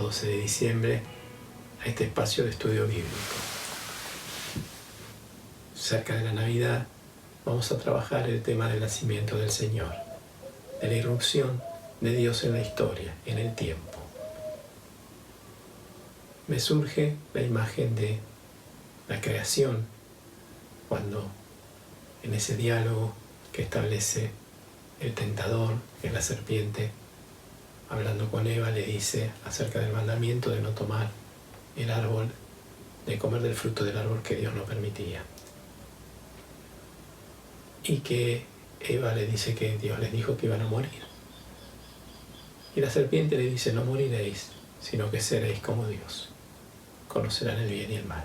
12 de diciembre a este espacio de estudio bíblico. Cerca de la Navidad vamos a trabajar el tema del nacimiento del Señor, de la irrupción de Dios en la historia, en el tiempo. Me surge la imagen de la creación, cuando en ese diálogo que establece el tentador, que es la serpiente, hablando con Eva, le dice acerca del mandamiento de no tomar el árbol, de comer del fruto del árbol que Dios no permitía. Y que Eva le dice que Dios les dijo que iban a morir. Y la serpiente le dice, no moriréis, sino que seréis como Dios. Conocerán el bien y el mal.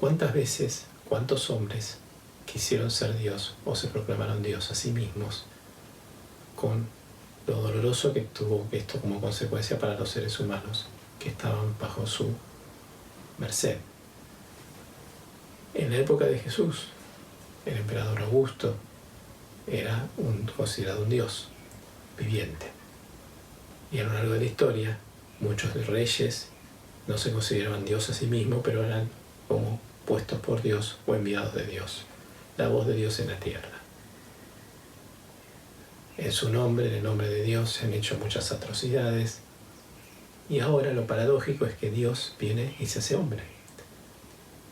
¿Cuántas veces, cuántos hombres quisieron ser Dios o se proclamaron Dios a sí mismos, con lo doloroso que tuvo esto como consecuencia para los seres humanos que estaban bajo su merced? En la época de Jesús, el emperador Augusto era considerado un dios viviente. Y a lo largo de la historia, muchos reyes no se consideraban Dios a sí mismos, pero eran como puestos por Dios o enviados de Dios, la voz de Dios en la tierra. En su nombre, en el nombre de Dios, se han hecho muchas atrocidades, y ahora lo paradójico es que Dios viene y se hace hombre.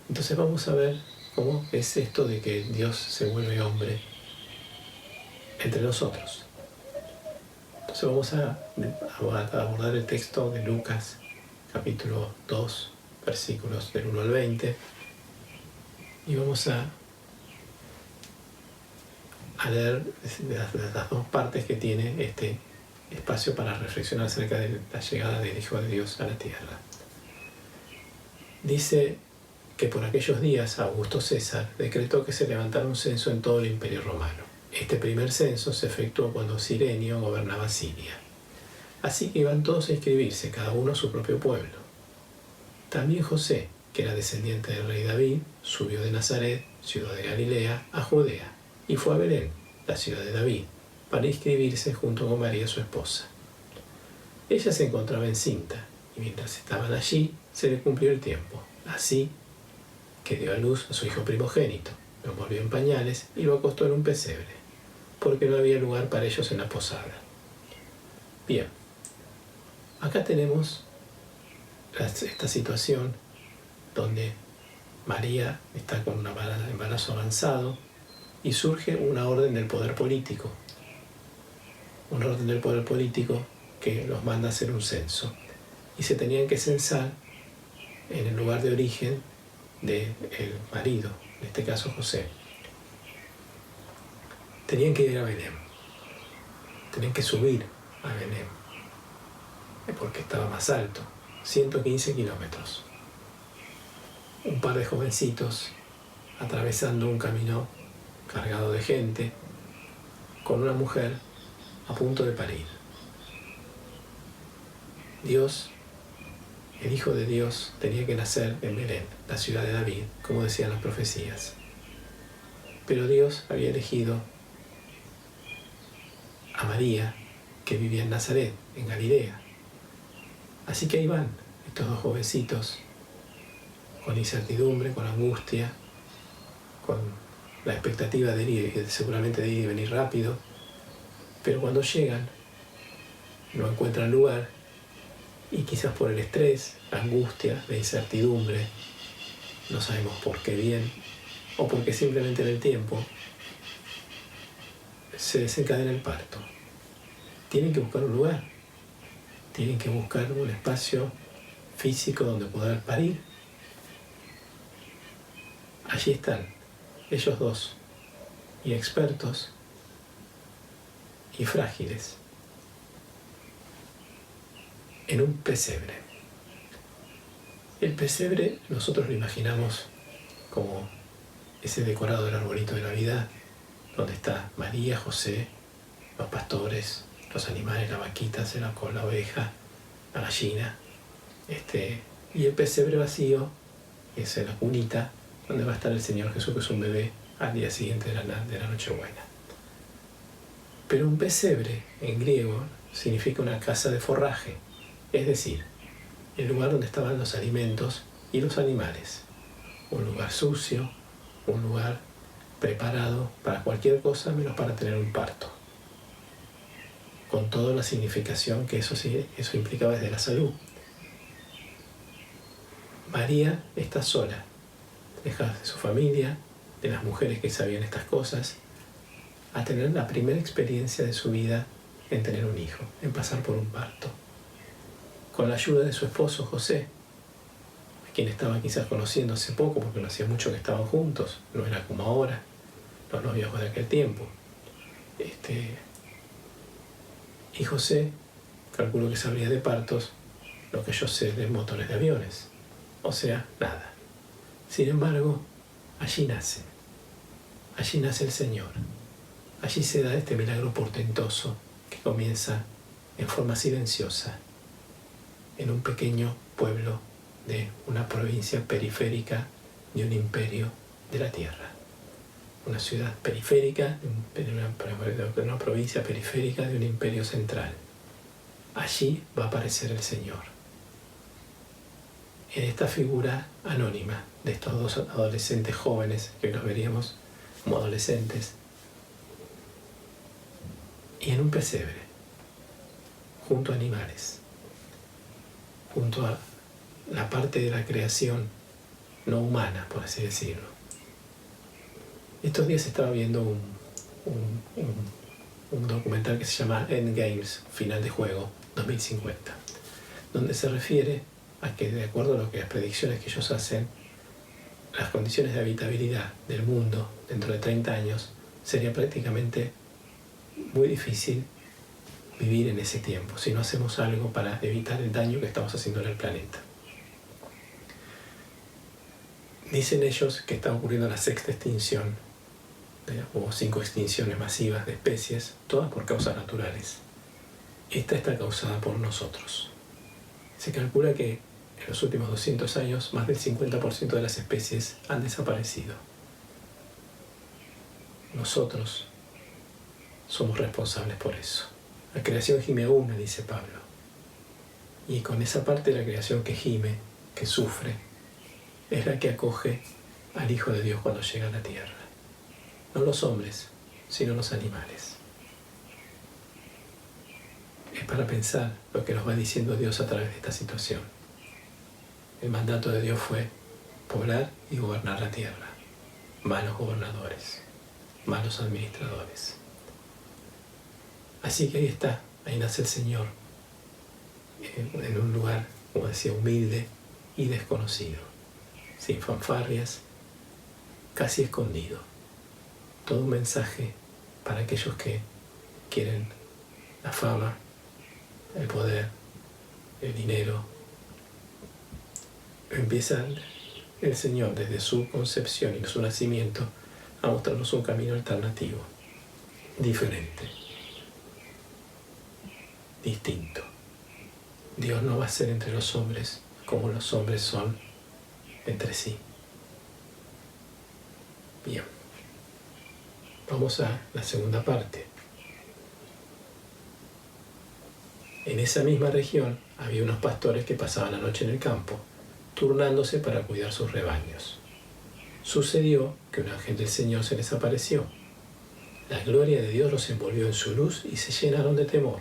Entonces vamos a ver cómo es esto de que Dios se vuelve hombre entre nosotros. Entonces vamos a abordar el texto de Lucas, capítulo 2, versículos del 1 al 20, y vamos a leer las dos partes que tiene este espacio para reflexionar acerca de la llegada del Hijo de Dios a la tierra. Dice que por aquellos días Augusto César decretó que se levantara un censo en todo el Imperio Romano. Este primer censo se efectuó cuando Cirenio gobernaba Siria. Así que iban todos a inscribirse, cada uno a su propio pueblo. También José, que era descendiente del rey David, subió de Nazaret, ciudad de Galilea, a Judea, y fue a Belén, la ciudad de David, para inscribirse junto con María su esposa. Ella se encontraba encinta, y mientras estaban allí, se le cumplió el tiempo. Así que dio a luz a su hijo primogénito, lo envolvió en pañales y lo acostó en un pesebre, porque no había lugar para ellos en la posada. Bien, acá tenemos esta situación donde María está con un embarazo avanzado y surge una orden del poder político. Una orden del poder político que los manda a hacer un censo. Y se tenían que censar en el lugar de origen del marido, en este caso José. Tenían que ir a Belén. Tenían que subir a Belén. Porque estaba más alto. 115 kilómetros. Un par de jovencitos atravesando un camino cargado de gente, con una mujer a punto de parir. Dios, el Hijo de Dios, tenía que nacer en Belén, la ciudad de David, como decían las profecías. Pero Dios había elegido a María, que vivía en Nazaret, en Galilea. Así que ahí van estos dos jovencitos, con incertidumbre, con angustia, con la expectativa de ir, seguramente de ir y venir rápido, pero cuando llegan no encuentran lugar y quizás por el estrés, la angustia, la incertidumbre, no sabemos por qué bien o porque simplemente en el tiempo se desencadena el parto. Tienen que buscar un lugar, tienen que buscar un espacio físico donde poder parir. Allí están ellos dos, inexpertos y frágiles, en un pesebre. El pesebre nosotros lo imaginamos como ese decorado del arbolito de Navidad, donde está María, José, los pastores, los animales, la vaquita, la oveja, la gallina, y el pesebre vacío, que es la cunita, donde va a estar el Señor Jesús, que es un bebé, al día siguiente de la Nochebuena. Pero un pesebre, en griego, significa una casa de forraje, es decir, el lugar donde estaban los alimentos y los animales. Un lugar sucio, un lugar preparado para cualquier cosa menos para tener un parto. Con toda la significación que eso implicaba desde la salud. María está sola, lejos de su familia, de las mujeres que sabían estas cosas, a tener la primera experiencia de su vida en tener un hijo, en pasar por un parto. Con la ayuda de su esposo José, a quien estaba quizás conociendo hace poco, porque no hacía mucho que estaban juntos, no era como ahora, los noviazgos de aquel tiempo. Y José, calculo que sabría de partos lo que yo sé de motores de aviones, o sea, nada. Sin embargo, allí nace el Señor. Allí se da este milagro portentoso que comienza en forma silenciosa en un pequeño pueblo de una provincia periférica de un imperio de la tierra. Una ciudad periférica, de una provincia periférica de un imperio central. Allí va a aparecer el Señor. En esta figura anónima de estos dos adolescentes jóvenes, que hoy los veríamos como adolescentes, y en un pesebre, junto a animales, junto a la parte de la creación no humana, por así decirlo. Estos días estaba viendo un documental que se llama Endgames, Final de Juego, 2050, donde se refiere a que, de acuerdo a lo que las predicciones que ellos hacen, las condiciones de habitabilidad del mundo dentro de 30 años sería prácticamente muy difícil vivir en ese tiempo si no hacemos algo para evitar el daño que estamos haciendo en el planeta. Dicen ellos que está ocurriendo la sexta extinción, o 5 extinciones masivas de especies, todas por causas naturales. Esta está causada por nosotros. Se calcula que en los últimos 200 años más del 50% de las especies han desaparecido. Nosotros somos responsables por eso. La creación gime a una, dice Pablo. Y con esa parte de la creación que gime, que sufre, es la que acoge al Hijo de Dios cuando llega a la tierra. No los hombres, sino los animales. Es para pensar lo que nos va diciendo Dios a través de esta situación. El mandato de Dios fue poblar y gobernar la tierra. Malos gobernadores, malos administradores. Así que ahí está, ahí nace el Señor, en un lugar, como decía, humilde y desconocido, sin fanfarrias, casi escondido. Todo un mensaje para aquellos que quieren la fama, el poder, el dinero. Empieza el Señor desde su concepción y su nacimiento a mostrarnos un camino alternativo, diferente, distinto. Dios no va a ser entre los hombres como los hombres son entre sí. Bien, vamos a la segunda parte. En esa misma región había unos pastores que pasaban la noche en el campo, turnándose para cuidar sus rebaños. Sucedió que un ángel del Señor se les apareció. La gloria de Dios los envolvió en su luz y se llenaron de temor.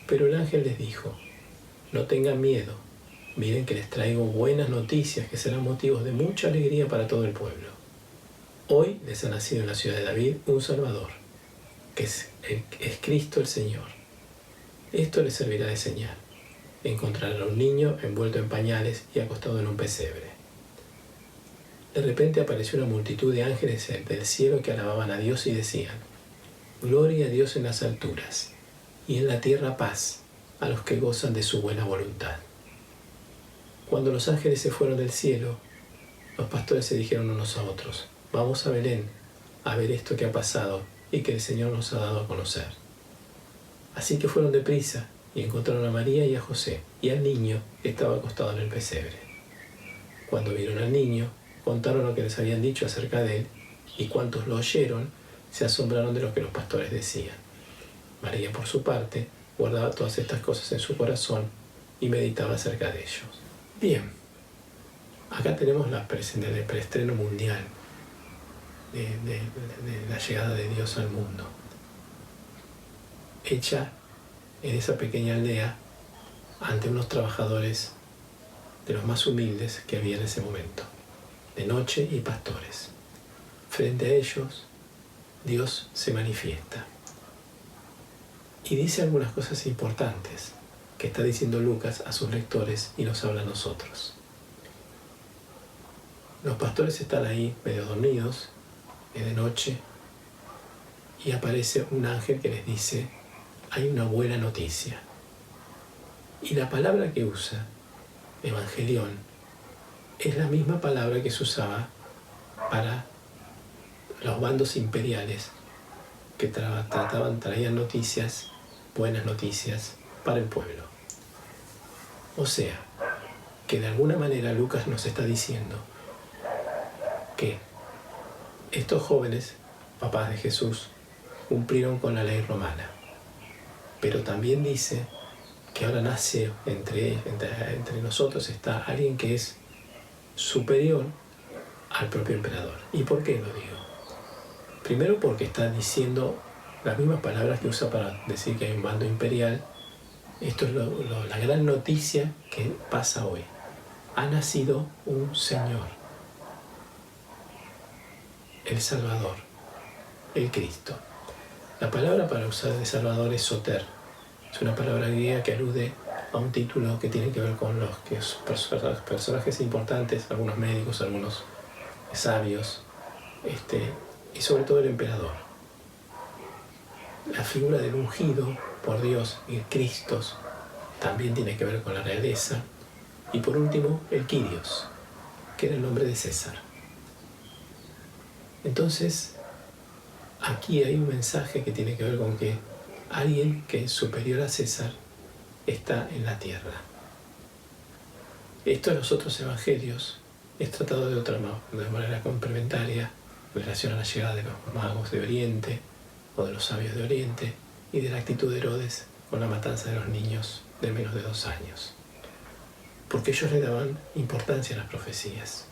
Pero el ángel les dijo: no tengan miedo, miren que les traigo buenas noticias que serán motivos de mucha alegría para todo el pueblo. Hoy les ha nacido en la ciudad de David un Salvador, que es Cristo el Señor. Esto les servirá de señal. Encontrarán a un niño envuelto en pañales y acostado en un pesebre. De repente apareció una multitud de ángeles del cielo que alababan a Dios y decían: gloria a Dios en las alturas, y en la tierra paz a los que gozan de su buena voluntad. Cuando los ángeles se fueron del cielo, los pastores se dijeron unos a otros: vamos a Belén a ver esto que ha pasado y que el Señor nos ha dado a conocer. Así que fueron deprisa y encontraron a María y a José y al niño que estaba acostado en el pesebre. Cuando vieron al niño, contaron lo que les habían dicho acerca de él, y cuantos lo oyeron se asombraron de lo que los pastores decían. María, por su parte, guardaba todas estas cosas en su corazón y meditaba acerca de ellos. Bien, acá tenemos el preestreno mundial de la llegada de Dios al mundo, hecha en esa pequeña aldea ante unos trabajadores de los más humildes que había en ese momento, de noche y pastores. Frente a ellos, Dios se manifiesta y dice algunas cosas importantes que está diciendo Lucas a sus lectores y nos habla a nosotros. Los pastores están ahí medio dormidos, es de noche, y aparece un ángel que les dice: hay una buena noticia. Y la palabra que usa, evangelión, es la misma palabra que se usaba para los bandos imperiales que traían noticias, buenas noticias para el pueblo. O sea, que de alguna manera Lucas nos está diciendo que estos jóvenes, papás de Jesús, cumplieron con la ley romana. Pero también dice que ahora nace entre nosotros está alguien que es superior al propio emperador. ¿Y por qué lo digo? Primero porque está diciendo las mismas palabras que usa para decir que hay un bando imperial. Esto es la gran noticia que pasa hoy. Ha nacido un Señor, el Salvador, el Cristo. La palabra para usar de Salvador es soter. Es una palabra griega que alude a un título que tiene que ver con los personajes importantes, algunos médicos, algunos sabios, y sobre todo el emperador. La figura del ungido por Dios, el Cristo, también tiene que ver con la realeza. Y por último, el Kyrios, que era el nombre de César. Entonces, aquí hay un mensaje que tiene que ver con que alguien que es superior a César está en la tierra. Esto en los otros evangelios es tratado de manera complementaria en relación a la llegada de los magos de Oriente o de los sabios de Oriente y de la actitud de Herodes con la matanza de los niños de menos de 2 años. Porque ellos le daban importancia a las profecías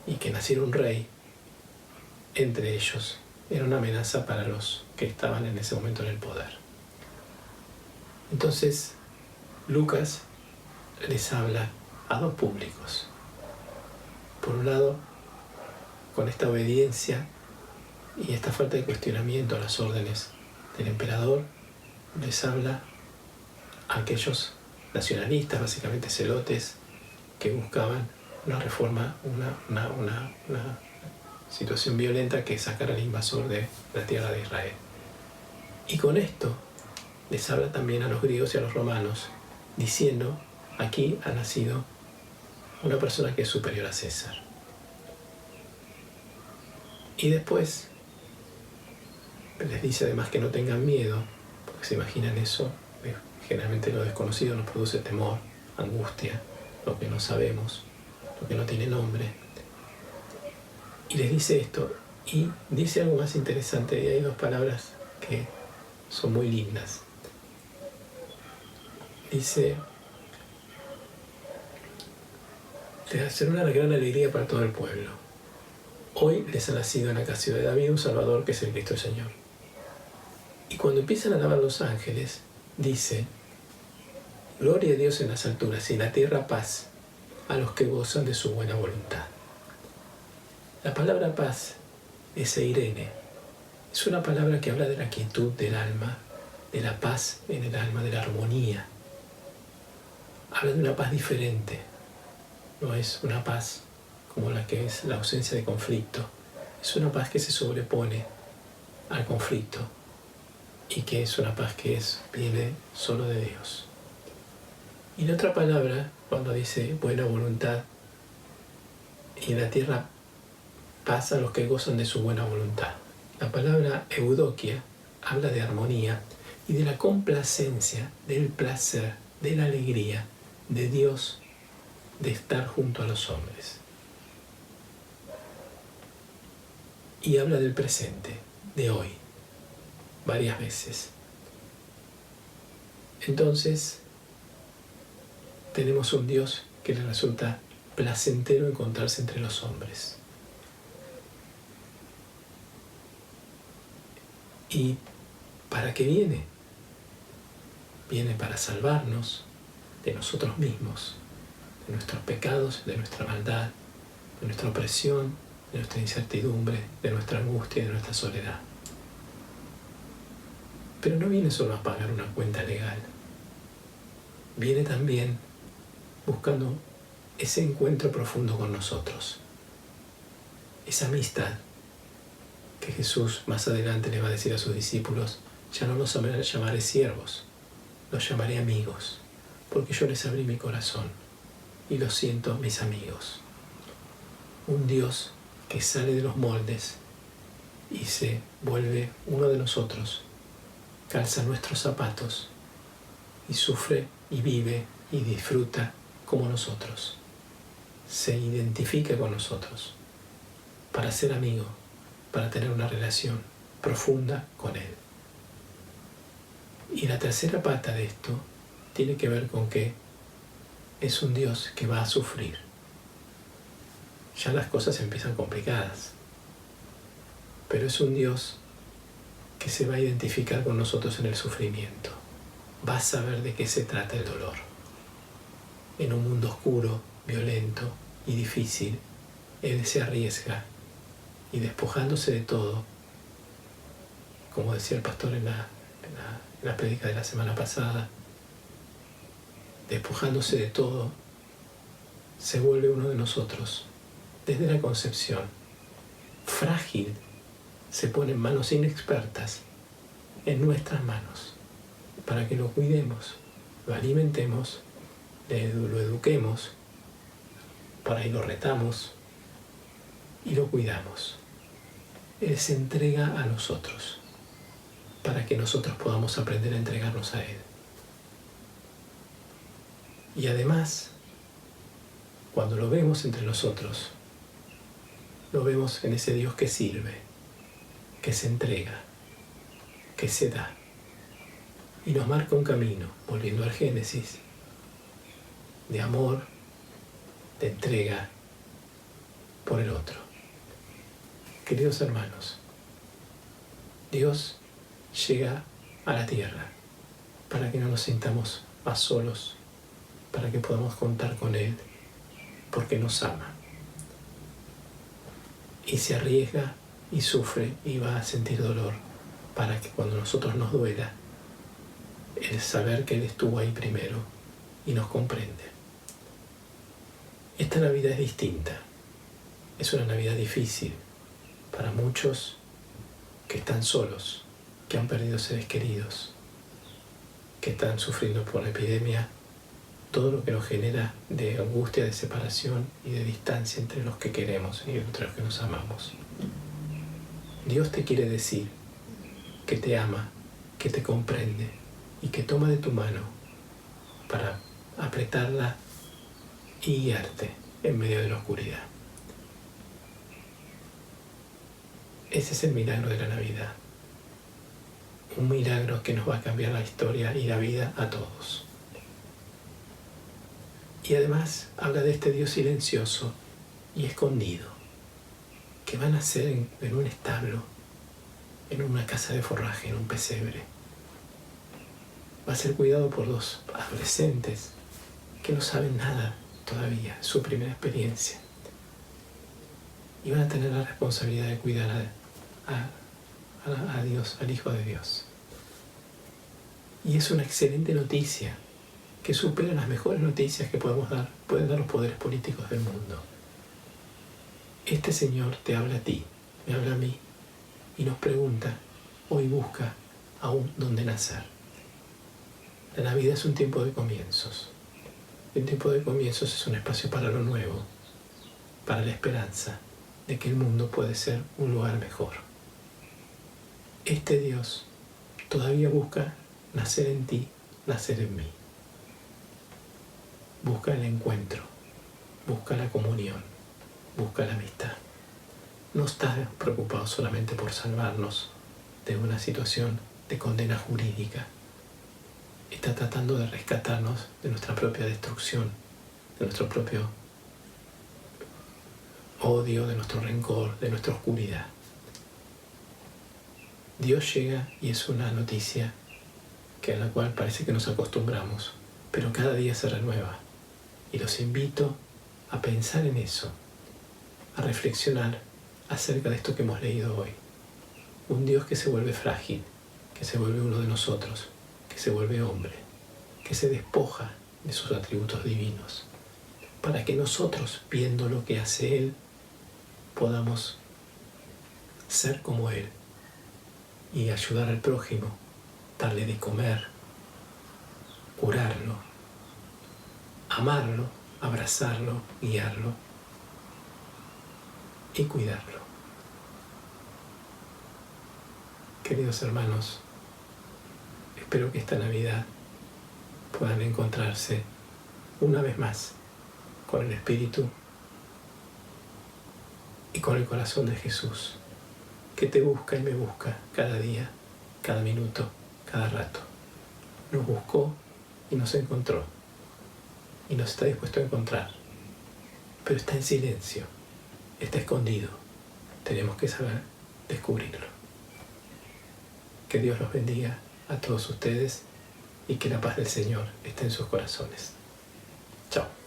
y que naciera un rey entre ellos era una amenaza para los que estaban en ese momento en el poder. Entonces, Lucas les habla a dos públicos. Por un lado, con esta obediencia y esta falta de cuestionamiento a las órdenes del emperador, les habla a aquellos nacionalistas, básicamente celotes, que buscaban una reforma, una situación violenta que sacara al invasor de la tierra de Israel. Y con esto les habla también a los griegos y a los romanos, diciendo: aquí ha nacido una persona que es superior a César. Y después les dice además que no tengan miedo, porque se imaginan eso, generalmente lo desconocido nos produce temor, angustia, lo que no sabemos, lo que no tiene nombre. Y les dice esto, y dice algo más interesante, y hay 2 palabras que son muy lindas. Dice: les será una gran alegría para todo el pueblo. Hoy les ha nacido en la casa de David un Salvador, que es el Cristo Señor. Y cuando empiezan a alabar los ángeles, dice: gloria a Dios en las alturas y en la tierra paz a los que gozan de su buena voluntad. La palabra paz es eirene. Es una palabra que habla de la quietud del alma, de la paz en el alma, de la armonía. Habla de una paz diferente. No es una paz como la que es la ausencia de conflicto. Es una paz que se sobrepone al conflicto y que es una paz que viene solo de Dios. Y la otra palabra, cuando dice buena voluntad, y en la tierra paz a los que gozan de su buena voluntad. La palabra eudokia habla de armonía y de la complacencia, del placer, de la alegría de Dios de estar junto a los hombres. Y habla del presente, de hoy, varias veces. Entonces, tenemos un Dios que le resulta placentero encontrarse entre los hombres. ¿Y para qué viene? Viene para salvarnos de nosotros mismos, de nuestros pecados, de nuestra maldad, de nuestra opresión, de nuestra incertidumbre, de nuestra angustia y de nuestra soledad. Pero no viene solo a pagar una cuenta legal. Viene también buscando ese encuentro profundo con nosotros, esa amistad que Jesús más adelante le va a decir a sus discípulos: ya no los llamaré siervos, los llamaré amigos, porque yo les abrí mi corazón y los siento mis amigos. Un Dios que sale de los moldes y se vuelve uno de nosotros, calza nuestros zapatos y sufre y vive y disfruta como nosotros. Se identifica con nosotros para ser amigo, para tener una relación profunda con Él. Y la tercera pata de esto tiene que ver con que es un Dios que va a sufrir. Ya las cosas empiezan complicadas, pero es un Dios que se va a identificar con nosotros en el sufrimiento. Va a saber de qué se trata el dolor. En un mundo oscuro, violento y difícil, Él se arriesga y, despojándose de todo, como decía el pastor en la prédica de la semana pasada, despojándose de todo, se vuelve uno de nosotros. Desde la concepción, frágil, se pone en manos inexpertas, en nuestras manos, para que lo cuidemos, lo alimentemos, lo eduquemos, por ahí lo retamos y lo cuidamos. Él se entrega a nosotros para que nosotros podamos aprender a entregarnos a Él. Y además, cuando lo vemos entre nosotros, lo vemos en ese Dios que sirve, que se entrega, que se da y nos marca un camino, volviendo al Génesis, de amor, de entrega por el otro. Queridos hermanos, Dios llega a la tierra para que no nos sintamos más solos, para que podamos contar con Él, porque nos ama. Y se arriesga y sufre y va a sentir dolor para que cuando nosotros nos duela, el saber que Él estuvo ahí primero y nos comprende. Esta Navidad es distinta. Es una Navidad difícil para muchos que están solos, que han perdido seres queridos, que están sufriendo por la epidemia, todo lo que nos genera de angustia, de separación y de distancia entre los que queremos y entre los que nos amamos. Dios te quiere decir que te ama, que te comprende y que toma de tu mano para apretarla y guiarte en medio de la oscuridad. Ese es el milagro de la Navidad. Un milagro que nos va a cambiar la historia y la vida a todos. Y además habla de este Dios silencioso y escondido, que va a nacer en un establo, en una casa de forraje, en un pesebre. Va a ser cuidado por dos adolescentes que no saben nada todavía, su primera experiencia. Y van a tener la responsabilidad de cuidar a Dios, al Hijo de Dios. Y es una excelente noticia que supera las mejores noticias que pueden dar los poderes políticos del mundo. Este Señor te habla a ti, me habla a mí, y nos pregunta, hoy busca aún dónde nacer. La Navidad es un tiempo de comienzos. El tiempo de comienzos es un espacio para lo nuevo, para la esperanza de que el mundo puede ser un lugar mejor. Este Dios todavía busca nacer en ti, nacer en mí. Busca el encuentro, busca la comunión, busca la amistad. No está preocupado solamente por salvarnos de una situación de condena jurídica. está tratando de rescatarnos de nuestra propia destrucción, de nuestro propio odio, de nuestro rencor, de nuestra oscuridad. Dios llega y es una noticia a la cual parece que nos acostumbramos, pero cada día se renueva. Y los invito a pensar en eso, a reflexionar acerca de esto que hemos leído hoy. Un Dios que se vuelve frágil, que se vuelve uno de nosotros, que se vuelve hombre, que se despoja de sus atributos divinos, para que nosotros, viendo lo que hace Él, podamos ser como Él y ayudar al prójimo, darle de comer, curarlo, amarlo, abrazarlo, guiarlo y cuidarlo. Queridos hermanos, espero que esta Navidad puedan encontrarse una vez más con el Espíritu y con el corazón de Jesús, que te busca y me busca cada día, cada minuto, cada rato. Nos buscó y nos encontró y nos está dispuesto a encontrar, pero está en silencio, está escondido. Tenemos que saber descubrirlo. Que Dios los bendiga a todos ustedes y que la paz del Señor esté en sus corazones. Chao.